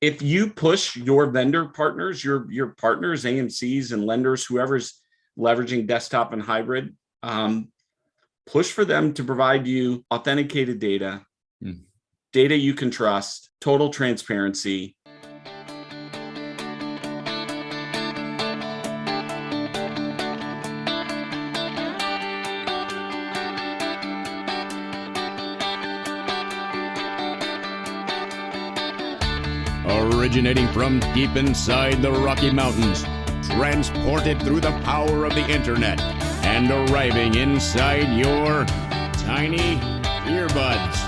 if you push your vendor partners, your partners, AMCs and lenders, whoever's leveraging desktop and hybrid, push for them to provide you authenticated data, data you can trust, total transparency. Originating from deep inside the Rocky Mountains, transported through the power of the internet, and arriving inside your tiny earbuds.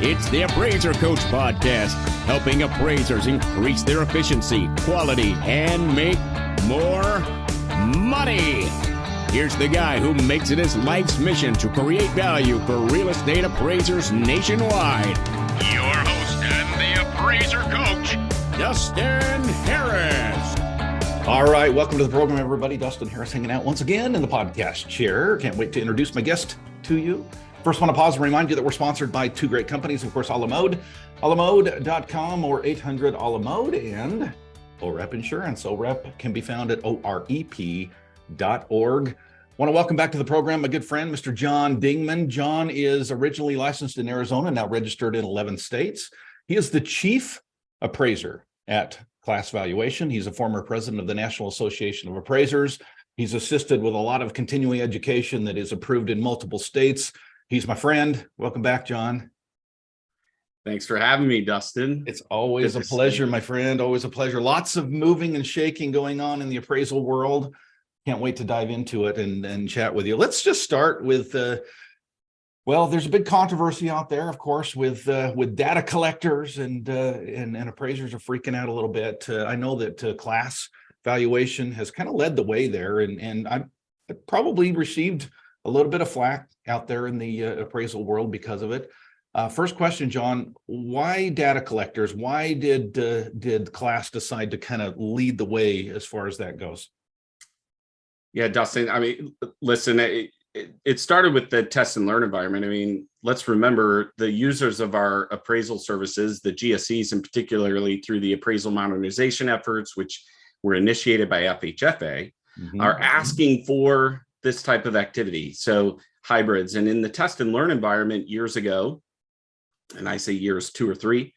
It's the Appraiser Coach Podcast, helping appraisers increase their efficiency, quality, and make more money. Here's the guy who makes it his life's mission to create value for real estate appraisers nationwide. Your host and the Appraiser Coach, Dustin Harris. All right, welcome to the program, everybody. Dustin Harris hanging out once again in the podcast chair. Can't wait to introduce my guest to you. First, want to pause and remind you that we're sponsored by two great companies, of course, Alamode, alamode.com or 800 Alamode, and OREP Insurance. OREP can be found at orep.org. Want to welcome back to the program my good friend, Mr. John Dingman. John is originally licensed in Arizona, now registered in 11 states. He is the chief appraiser at Class Valuation. He's a former president of the National Association of Appraisers. He's assisted with a lot of continuing education that is approved in multiple states. He's my friend. Welcome back, John. Thanks for having me, Dustin. It's always a pleasure, my friend. Always a pleasure. Lots of moving and shaking going on in the appraisal world. Can't wait to dive into it and chat with you. Let's just start with, well, there's a big controversy out there, of course, with data collectors and appraisers are freaking out a little bit. I know that Class Valuation has kind of led the way there, and I probably received a little bit of flack out there in the appraisal world because of it. First question, John, why data collectors? Why did Class decide to kind of lead the way as far as that goes? Yeah, Dustin, I mean, listen, it started with the test and learn environment. I mean, let's remember the users of our appraisal services, the GSEs, and particularly through the appraisal modernization efforts, which were initiated by FHFA, are asking for this type of activity. So hybrids. And in the test and learn environment years ago, and I say years 2 or 3,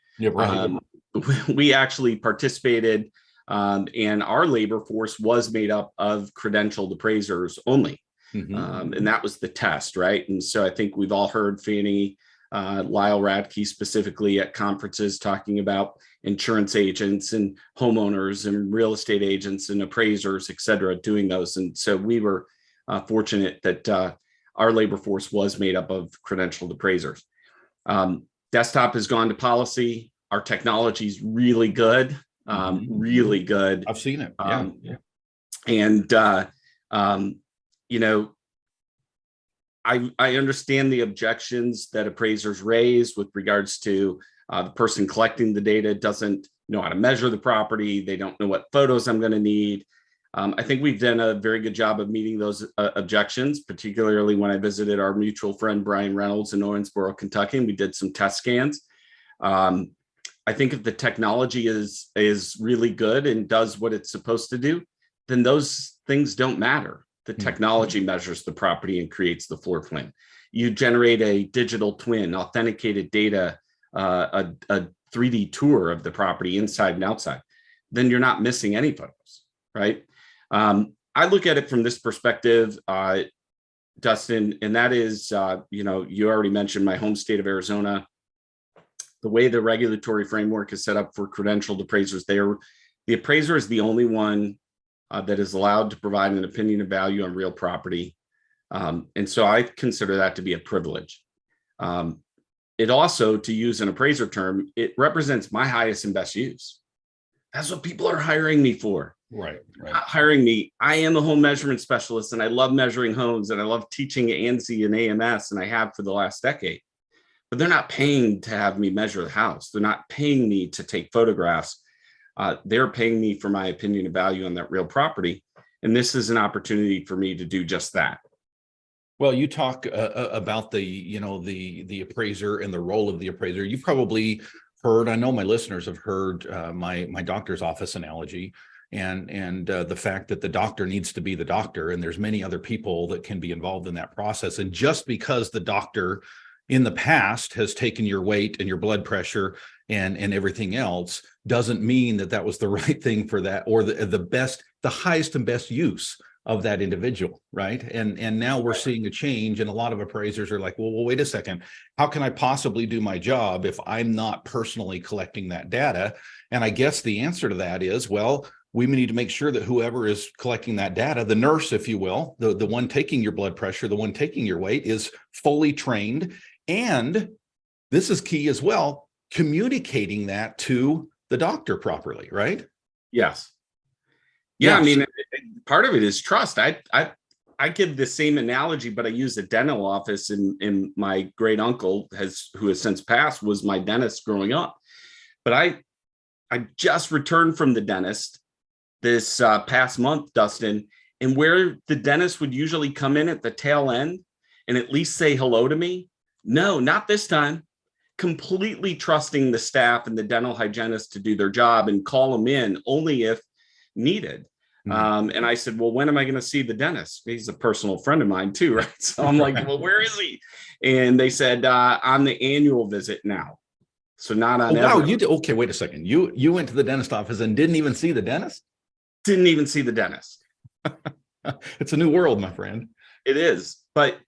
we actually participated, and our labor force was made up of credentialed appraisers only. And that was the test, right? And so I think we've all heard Fannie, Lyle Radke specifically at conferences talking about insurance agents and homeowners and real estate agents and appraisers, et cetera, doing those. And so we were fortunate that our labor force was made up of credentialed appraisers. Desktop has gone to policy. Our technology is really good, really good. I've seen it. And you know, I understand the objections that appraisers raise with regards to the person collecting the data doesn't know how to measure the property. They don't know what photos I'm going to need. I think we've done a very good job of meeting those objections, particularly when I visited our mutual friend, Brian Reynolds in Owensboro, Kentucky, and we did some test scans. I think if the technology is really good and does what it's supposed to do, then those things don't matter. The technology measures the property and creates the floor plan. You generate a digital twin, authenticated data, a 3D tour of the property inside and outside, then you're not missing any photos, right? I look at it from this perspective, Dustin, and that is, you know, you already mentioned my home state of Arizona. The way the regulatory framework is set up for credentialed appraisers, the appraiser is the only one that is allowed to provide an opinion of value on real property. And so I consider that to be a privilege. It also, to use an appraiser term, it represents my highest and best use. That's what people are hiring me for. Right. Not hiring me. I am a home measurement specialist and I love measuring homes and I love teaching ANSI and AMS, and I have for the last decade. But they're not paying to have me measure the house. They're not paying me to take photographs. They're paying me for my opinion of value on that real property. And this is an opportunity for me to do just that. Well, you talk about the appraiser and the role of the appraiser. You probably heard, I know my listeners have heard my doctor's office analogy, and the fact that the doctor needs to be the doctor, and there's many other people that can be involved in that process. And just because the doctor in the past has taken your weight and your blood pressure and everything else doesn't mean that that was the right thing for that, or the highest and best use of that individual, right? And now we're seeing a change, and a lot of appraisers are like, well, wait a second, how can I possibly do my job if I'm not personally collecting that data? And I guess the answer to that is, well, we need to make sure that whoever is collecting that data, the nurse, if you will, the one taking your blood pressure, the one taking your weight, is fully trained. And this is key as well, communicating that to the doctor properly, right? Yes. Yeah, Yes. I mean, part of it is trust. I give the same analogy, but I use the dental office, and my great uncle who has since passed, was my dentist growing up. But I just returned from the dentist this past month, Dustin, and where the dentist would usually come in at the tail end and at least say hello to me. No, not this time. Completely trusting the staff and the dental hygienist to do their job and call them in only if needed. And I said, well, when am I going to see the dentist? He's a personal friend of mine too, right? So I'm like, well, where is he? And they said, on the annual visit now. So not on. Oh, wow, okay, wait a second. You went to the dentist office and didn't even see the dentist? Didn't even see the dentist. It's a new world, my friend. It is. But,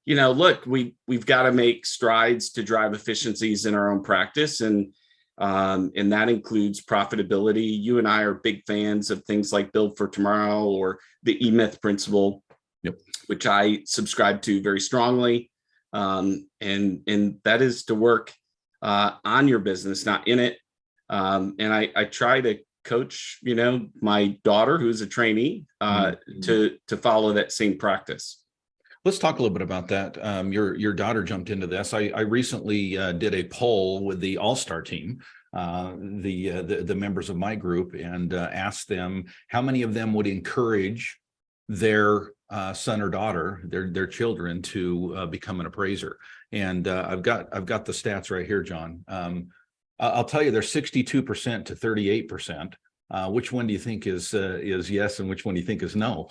look, we've got to make strides to drive efficiencies in our own practice. And that includes profitability. You and I are big fans of things like Build for Tomorrow or the E-Myth principle, yep, which I subscribe to very strongly. And that is to work on your business, not in it. And I try to coach, my daughter, who's a trainee, to follow that same practice. Let's talk a little bit about that. Your daughter jumped into this. I recently did a poll with the All-Star team, the members of my group, and asked them how many of them would encourage their son or daughter, their children, to become an appraiser. And I've got the stats right here, John. I'll tell you, they're 62% to 38%. Which one do you think is yes, and which one do you think is no?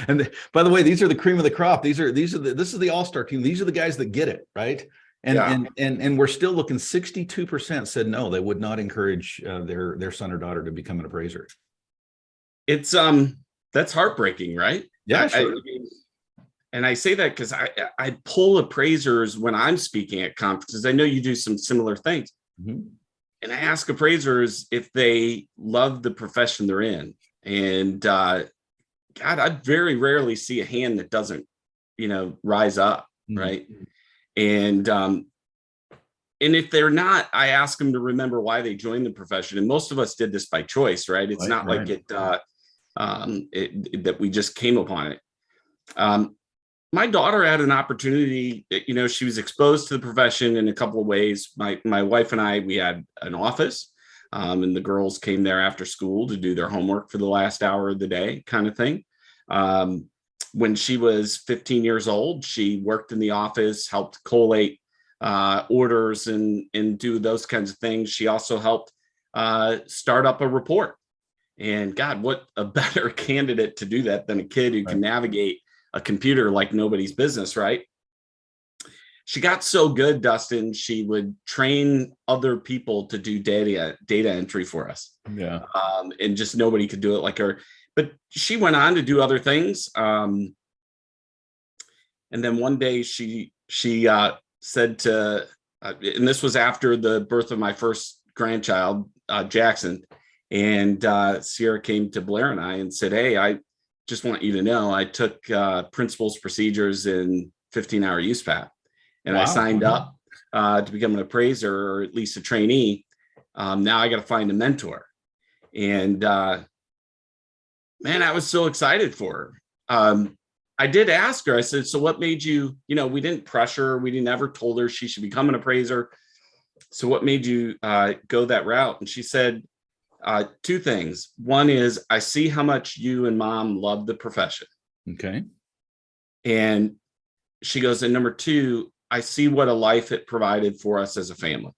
And by the way, these are the cream of the crop. This is the All-Star team. These are the guys that get it, right? And we're still looking. 62% said no, they would not encourage their son or daughter to become an appraiser. It's that's heartbreaking, right? Yeah, sure. And I say that because I pull appraisers when I'm speaking at conferences. I know you do some similar things. Mm-hmm. And I ask appraisers if they love the profession they're in. And God, I very rarely see a hand that doesn't, rise up, mm-hmm, right? And if they're not, I ask them to remember why they joined the profession. And most of us did this by choice, right? It's not like that we just came upon it. My daughter had an opportunity, she was exposed to the profession in a couple of ways. My wife and I, we had an office, and the girls came there after school to do their homework for the last hour of the day, kind of thing. When she was 15 years old, she worked in the office, helped collate orders and do those kinds of things. She also helped start up a report. And God, what a better candidate to do that than a kid who can navigate a computer like nobody's business, right? She got so good, Dustin, she would train other people to do data entry for us. Yeah. And just nobody could do it like her. But she went on to do other things. And then one day she said to, and this was after the birth of my first grandchild, Jackson, and Sierra came to Blair and I and said, hey, I just want you to know, I took principles, procedures, and 15-hour USPAT, and I signed up to become an appraiser, or at least a trainee. Now I got to find a mentor. And man, I was so excited for her. I did ask her, I said, so what made you, we didn't pressure her. We didn't ever told her she should become an appraiser. So what made you go that route? And she said, two things. One is, I see how much you and mom love the profession. Okay. And she goes, and number two, I see what a life it provided for us as a family.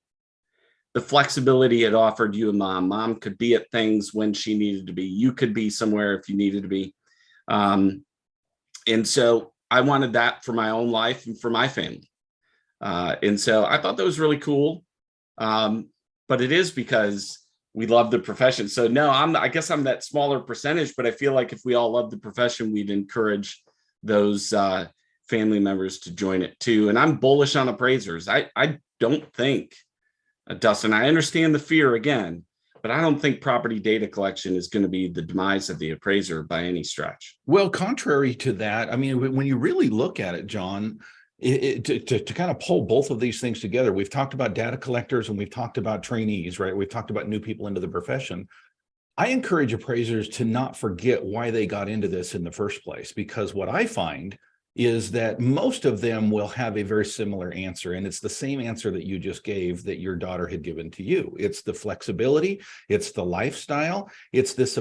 the flexibility it offered you and mom could be at things when she needed to be, you could be somewhere if you needed to be. And so I wanted that for my own life and for my family. And so I thought that was really cool. But it is because we love the profession. So no, I guess I'm that smaller percentage, but I feel like if we all love the profession, we'd encourage those family members to join it too. And I'm bullish on appraisers. I don't think, Dustin, I understand the fear again, but I don't think property data collection is going to be the demise of the appraiser by any stretch. Well, contrary to that, I mean, when you really look at it, John, to kind of pull both of these things together, we've talked about data collectors and we've talked about trainees, right? We've talked about new people into the profession. I encourage appraisers to not forget why they got into this in the first place, because what I find is that most of them will have a very similar answer. And it's the same answer that you just gave that your daughter had given to you. It's the flexibility, it's the lifestyle, it's this.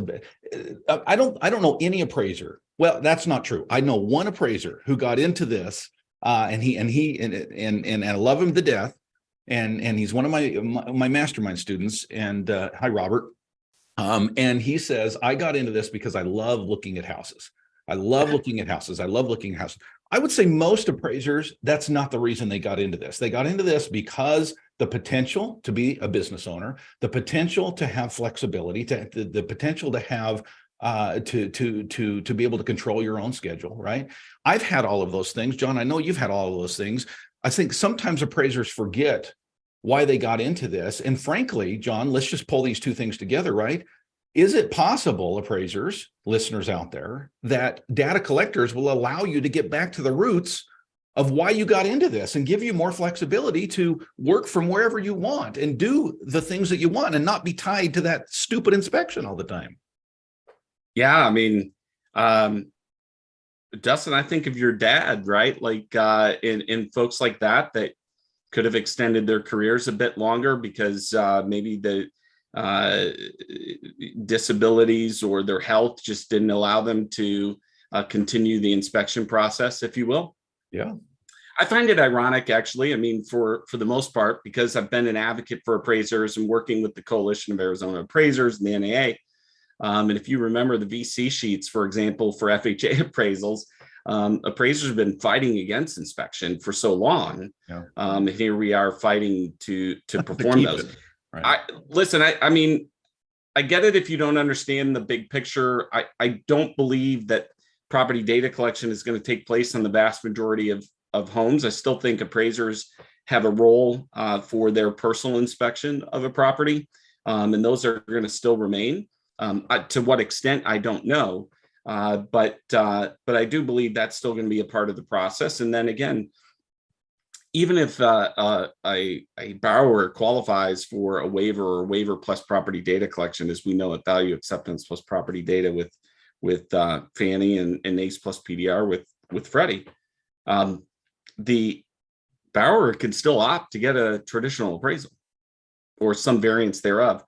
I don't know any appraiser. Well, that's not true. I know one appraiser who got into this and I love him to death. And he's one of my mastermind students. And hi, Robert. And he says, I got into this because I love looking at houses. I love looking at houses. I love looking at houses. I would say most appraisers, that's not the reason they got into this. They got into this because the potential to be a business owner, the potential to have flexibility, the potential to have to be able to control your own schedule, right? I've had all of those things. John, I know you've had all of those things. I think sometimes appraisers forget why they got into this. And frankly, John, let's just pull these two things together, right? Is it possible, appraisers, listeners out there, that data collectors will allow you to get back to the roots of why you got into this and give you more flexibility to work from wherever you want and do the things that you want and not be tied to that stupid inspection all the time? Yeah, I mean, Dustin, I think of your dad, right? Like in folks like that could have extended their careers a bit longer because maybe the disabilities or their health just didn't allow them to continue the inspection process, if you will. Yeah. I find it ironic, actually. I mean, for the most part, because I've been an advocate for appraisers and working with the Coalition of Arizona Appraisers and the NAA. And if you remember the VC sheets, for example, for FHA appraisals, appraisers have been fighting against inspection for so long. Yeah. And here we are fighting to perform those. Right. I mean, I get it if you don't understand the big picture. I don't believe that property data collection is going to take place on the vast majority of homes. I still think appraisers have a role for their personal inspection of a property, and those are going to still remain. To what extent, I don't know, but I do believe that's still going to be a part of the process. And then again, even if a borrower qualifies for a waiver or waiver plus property data collection, as we know at Value Acceptance plus property data with Fannie and ACE plus PDR with Freddie, the borrower can still opt to get a traditional appraisal or some variance thereof.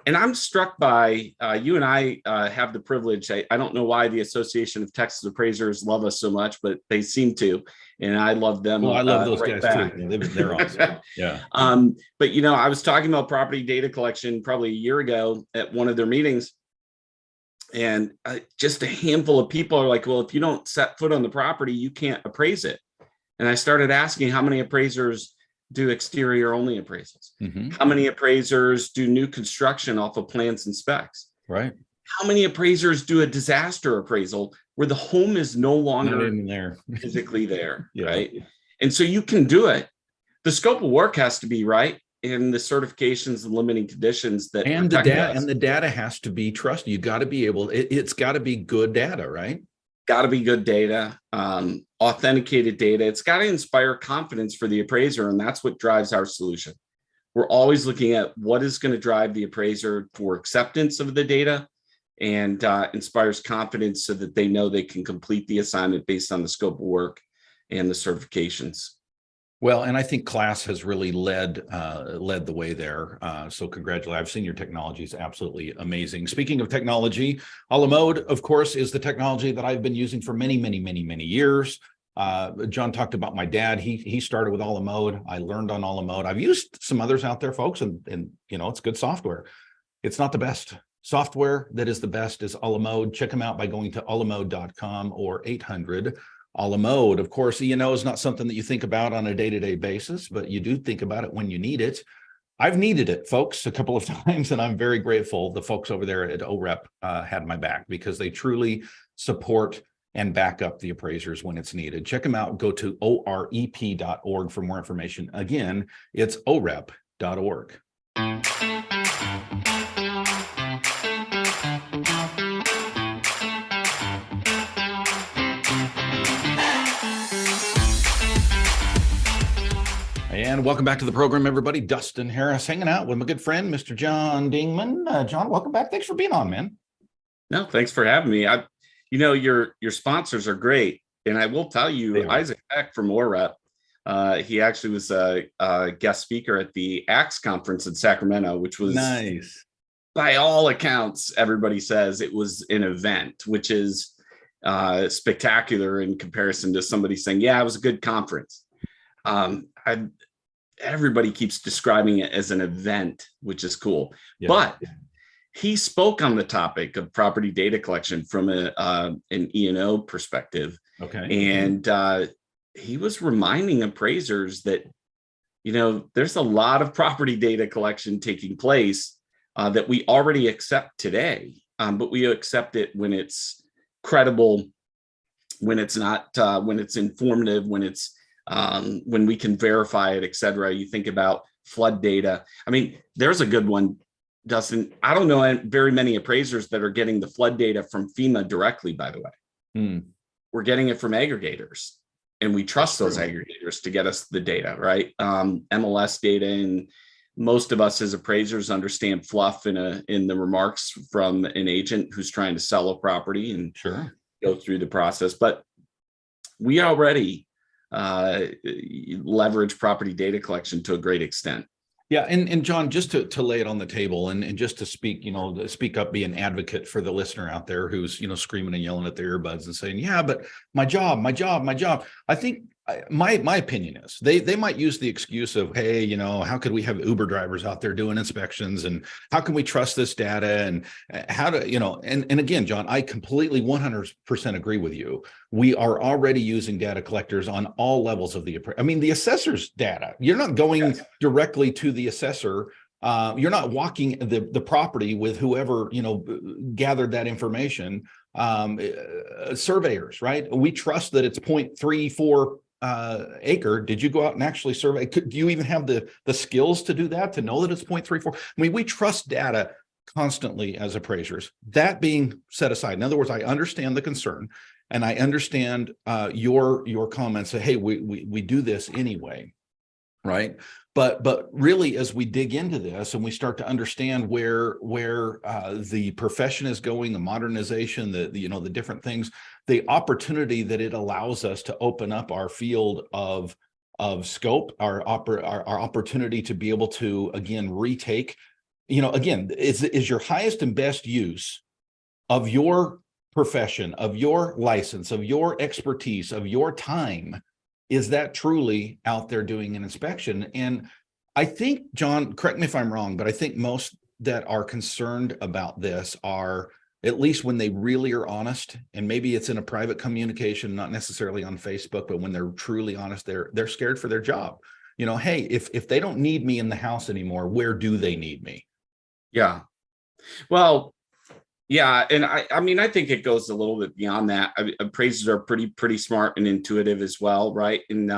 And I'm struck by, you and I have the privilege, I don't know why the Association of Texas Appraisers love us so much, but they seem to, and I love them. Well, I love those right guys back. too. They're awesome. Yeah. But, I was talking about property data collection probably a year ago at one of their meetings, and just a handful of people are like, well, if you don't set foot on the property, you can't appraise it. And I started asking how many appraisers do exterior only appraisals? Mm-hmm. How many appraisers do new construction off of plans and specs? Right. How many appraisers do a disaster appraisal where the home is no longer Not in there. physically there? Yeah. Right. And so you can do it. The scope of work has to be right, and the certifications and limiting conditions that And the data has to be trusted. You got to be able, it's got to be good data, right? Got to be good data, authenticated data. It's got to inspire confidence for the appraiser, and that's what drives our solution. We're always looking at what is going to drive the appraiser for acceptance of the data and inspires confidence so that they know they can complete the assignment based on the scope of work and the certifications. Well, and I think Class has really led the way there. So congratulations. I've seen your technology is absolutely amazing. Speaking of technology, a la mode, of course, is the technology that I've been using for many, many, many, many years. John talked about my dad. He started with a la mode. I learned on a la mode. I've used some others out there, folks, and it's good software. It's not the best. Software that is the best is a la mode. Check them out by going to alamode.com or 800 a la mode. Of course, E&O is not something that you think about on a day-to-day basis, but you do think about it when you need it. I've needed it, folks, a couple of times, and I'm very grateful the folks over there at OREP had my back, because they truly support and back up the appraisers when it's needed. Check them out. Go to orep.org for more information. Again, it's orep.org. And welcome back to the program, everybody. Dustin Harris hanging out with my good friend, Mr. John Dingman. John, welcome back. Thanks for being on, man. No, thanks for having me. Your sponsors are great. And I will tell you, Isaac Beck from OREP, he actually was a guest speaker at the AXE conference in Sacramento, which was nice. By all accounts, everybody says it was an event, which is spectacular in comparison to somebody saying, yeah, it was a good conference. Everybody keeps describing it as an event, which is cool. Yeah. But he spoke on the topic of property data collection from an E&O perspective. Okay. And he was reminding appraisers that, there's a lot of property data collection taking place that we already accept today, but we accept it when it's credible, when it's not, when it's informative, when it's when we can verify it, et cetera. You think about flood data. I mean, there's a good one, Dustin. I don't know very many appraisers that are getting the flood data from FEMA directly, by the way. We're getting it from aggregators, and we trust those aggregators to get us the data, right? MLS data, and most of us as appraisers understand fluff in the remarks from an agent who's trying to sell a property and go through the process. But we already leverage property data collection to a great extent. Yeah, and John, just to lay it on the table and just to speak, speak up, be an advocate for the listener out there who's, screaming and yelling at their earbuds and saying, yeah, but my job. I think my opinion is they might use the excuse of, hey, how could we have Uber drivers out there doing inspections, and how can we trust this data, and how to, and again, John, I completely 100% agree with you. We are already using data collectors on all levels of the assessor's data. You're not going directly to the assessor. You're not walking the property with whoever, gathered that information. Surveyors, right? We trust that it's 0.34 acre. Did you go out and actually survey? Do you even have the skills to do that, to know that it's 0.34? I mean, we trust data constantly as appraisers. That being set aside, in other words, I understand the concern, and I understand your comments say, hey, we do this anyway, right? But really, as we dig into this and we start to understand where the profession is going, the modernization, the different things, the opportunity that it allows us to open up our field of scope, our opportunity to be able to again retake, again, is your highest and best use of your profession, of your license, of your expertise, of your time. Is that truly out there doing an inspection? And I think, John, correct me if I'm wrong, but I think most that are concerned about this are, at least when they really are honest, and maybe it's in a private communication, not necessarily on Facebook, but when they're truly honest, they're scared for their job. Hey, if they don't need me in the house anymore, where do they need me? Yeah. Well, yeah. And I think it goes a little bit beyond that. Appraisers are pretty smart and intuitive as well. Right. And,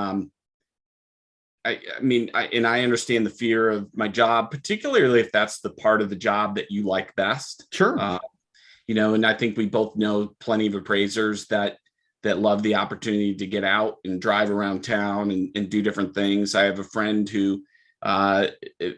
I understand the fear of my job, particularly if that's the part of the job that you like best. Sure. And I think we both know plenty of appraisers that love the opportunity to get out and drive around town and do different things. I have a friend who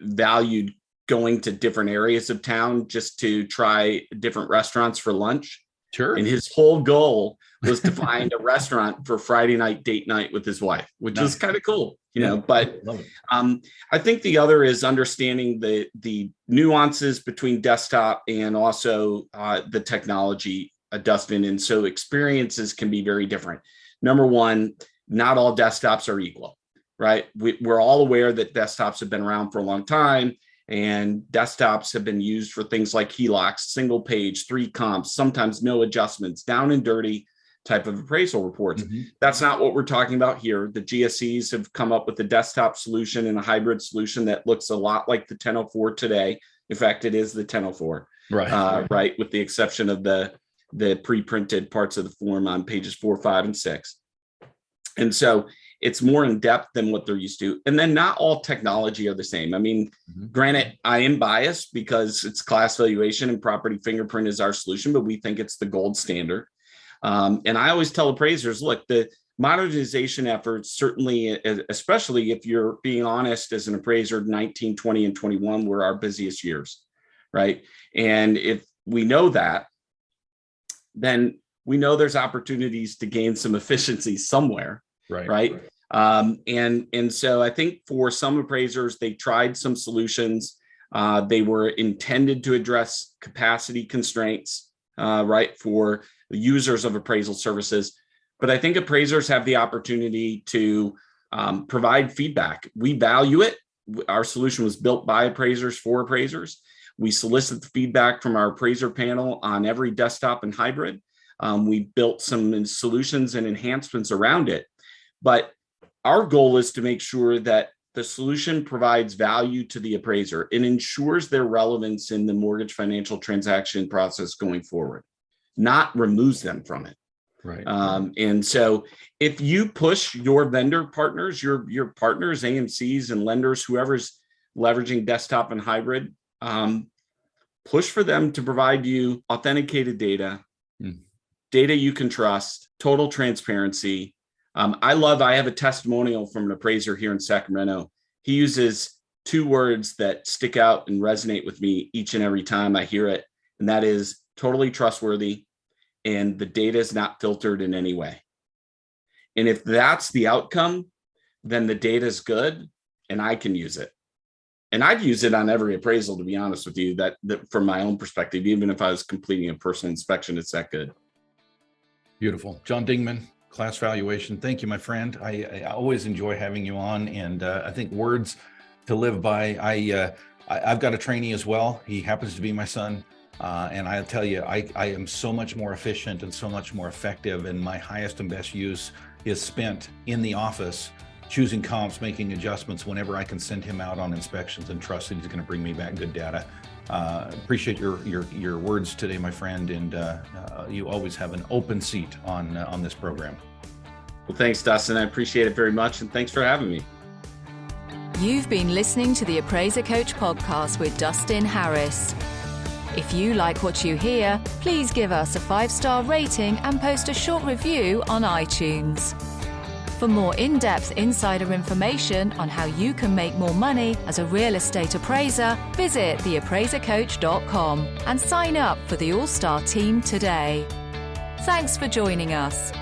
valued going to different areas of town just to try different restaurants for lunch. Sure. And his whole goal was to find a restaurant for Friday night date night with his wife, which is kind of cool, but I think the other is understanding the nuances between desktop and also the technology, Dustin. And so experiences can be very different. Number one, not all desktops are equal, right? We're all aware that desktops have been around for a long time, and desktops have been used for things like HELOCs, single page, 3 comps, sometimes no adjustments, down and dirty type of appraisal reports. That's not what we're talking about here. The GSEs have come up with a desktop solution and a hybrid solution that looks a lot like the 1004 today. In fact, it is the 1004, right? With the exception of the pre-printed parts of the form on pages 4, 5, and 6. And so it's more in depth than what they're used to. And then not all technology are the same. I mean, granted, I am biased because it's class valuation and property fingerprint is our solution, but we think it's the gold standard. And I always tell appraisers, look, the modernization efforts, certainly, especially if you're being honest as an appraiser, 19, 20, and 21 were our busiest years, right? And if we know that, then we know there's opportunities to gain some efficiency somewhere, right? And so I think for some appraisers, they tried some solutions. They were intended to address capacity constraints, right, for the users of appraisal services. But I think appraisers have the opportunity to provide feedback. We value it. Our solution was built by appraisers for appraisers. We solicit the feedback from our appraiser panel on every desktop and hybrid. We built some solutions and enhancements around it. But our goal is to make sure that the solution provides value to the appraiser and ensures their relevance in the mortgage financial transaction process going forward, not removes them from it. And so if you push your vendor partners, your partners, AMCs and lenders, whoever's leveraging desktop and hybrid, push for them to provide you authenticated data, data you can trust, total transparency. I have a testimonial from an appraiser here in Sacramento. He uses 2 words that stick out and resonate with me each and every time I hear it. And that is totally trustworthy, and the data is not filtered in any way. And if that's the outcome, then the data is good and I can use it. And I'd use it on every appraisal, to be honest with you, that from my own perspective, even if I was completing a personal inspection, it's that good. Beautiful. John Dingman, Class Valuation. Thank you, my friend. I always enjoy having you on, and I think words to live by. I've got a trainee as well. He happens to be my son. And I'll tell you, I am so much more efficient and so much more effective, and my highest and best use is spent in the office choosing comps, making adjustments whenever I can send him out on inspections and trust that he's going to bring me back good data. Appreciate your words today, my friend, and you always have an open seat on this program. Well, thanks, Dustin. I appreciate it very much, and thanks for having me. You've been listening to the Appraiser Coach podcast with Dustin Harris. If you like what you hear, please give us a 5-star rating and post a short review on iTunes. For more in-depth insider information on how you can make more money as a real estate appraiser, visit theappraisercoach.com and sign up for the All-Star team today. Thanks for joining us.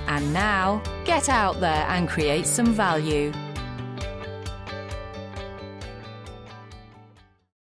And now, get out there and create some value.